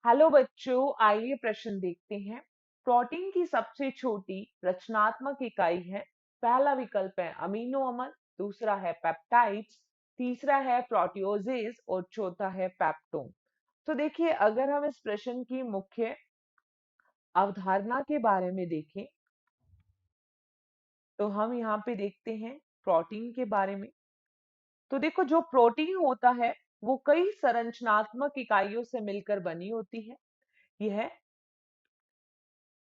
Hello बच्चों, आइए प्रश्न देखते हैं। प्रोटीन की सबसे छोटी रचनात्मक इकाई है। पहला विकल्प है अमीनो अम्ल, दूसरा है पेप्टाइड्स, तीसरा है प्रोटियोजेज और चौथा है पेप्टोन। तो देखिए, अगर हम इस प्रश्न की मुख्य अवधारणा के बारे में देखें तो हम यहाँ पे देखते हैं प्रोटीन के बारे में। तो देखो, जो प्रोटीन होता है वो कई संरचनात्मक इकाइयों से मिलकर बनी होती है। यह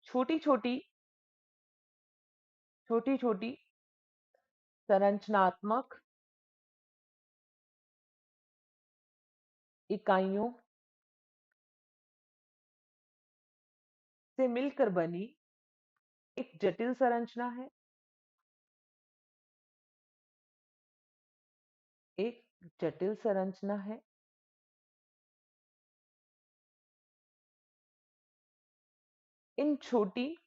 छोटी छोटी छोटी छोटी संरचनात्मक इकाइयों से मिलकर बनी एक जटिल संरचना है। एक जटिल संरचना है। इन छोटी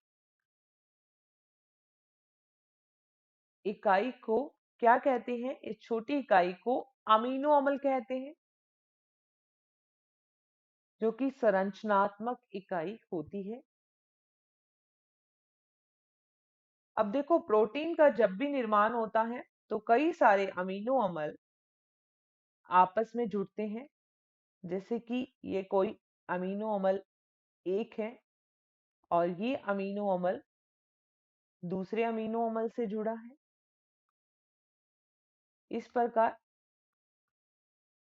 इकाई को क्या कहते हैं? इस छोटी इकाई को अमीनो अम्ल कहते हैं, जो कि संरचनात्मक इकाई होती है। अब देखो, प्रोटीन का जब भी निर्माण होता है तो कई सारे अमीनो अम्ल आपस में जुड़ते हैं। जैसे कि ये कोई अमीनो अम्ल एक है और ये अमीनो अम्ल दूसरे अमीनो अम्ल से जुड़ा है। इस प्रकार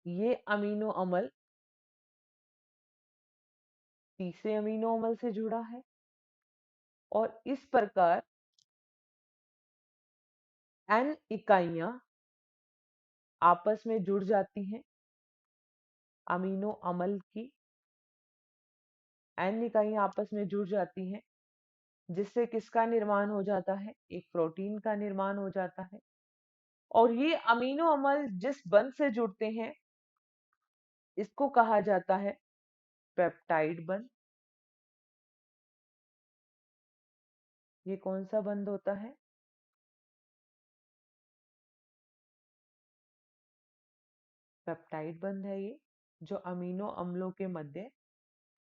ये अमीनो अम्ल तीसरे अमीनो अम्ल से जुड़ा है और इस प्रकार n इकाइयां आपस में जुड़ जाती हैं। अमीनो अम्ल की n इकाइयां आपस में जुड़ जाती हैं, जिससे किसका निर्माण हो जाता है? एक प्रोटीन का निर्माण हो जाता है। और ये अमीनो अम्ल जिस बंध से जुड़ते हैं इसको कहा जाता है पेप्टाइड बंध। ये कौन सा बंध होता है? पेप्टाइड बंध है ये, जो अमीनो अम्लों के मध्य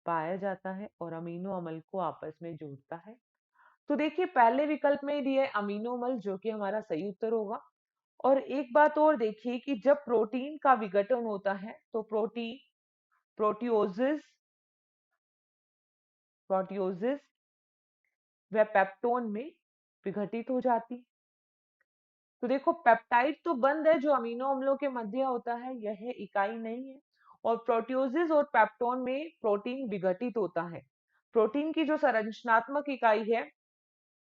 पाया जाता है और अमीनो अम्ल को आपस में जोड़ता है। तो देखिए, पहले विकल्प में दिया है अमीनो अम्ल, जो कि हमारा सही उत्तर होगा। और एक बात और देखिए कि जब प्रोटीन का विघटन होता है तो प्रोटियोजिस प्रोटियोजिस व पेप्टोन में विघटित हो जाती। तो देखो, पेप्टाइड तो बंध है जो अमीनो अम्लों के मध्य होता है, यह इकाई नहीं है। और प्रोटियोजिस और पेप्टोन में प्रोटीन विघटित होता है। प्रोटीन की जो संरचनात्मक इकाई है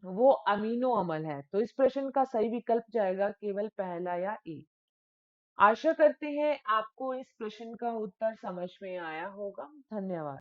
वो अमीनो अम्ल है। तो इस प्रश्न का सही विकल्प जाएगा केवल पहला या ए। आशा करते हैं आपको इस प्रश्न का उत्तर समझ में आया होगा। धन्यवाद।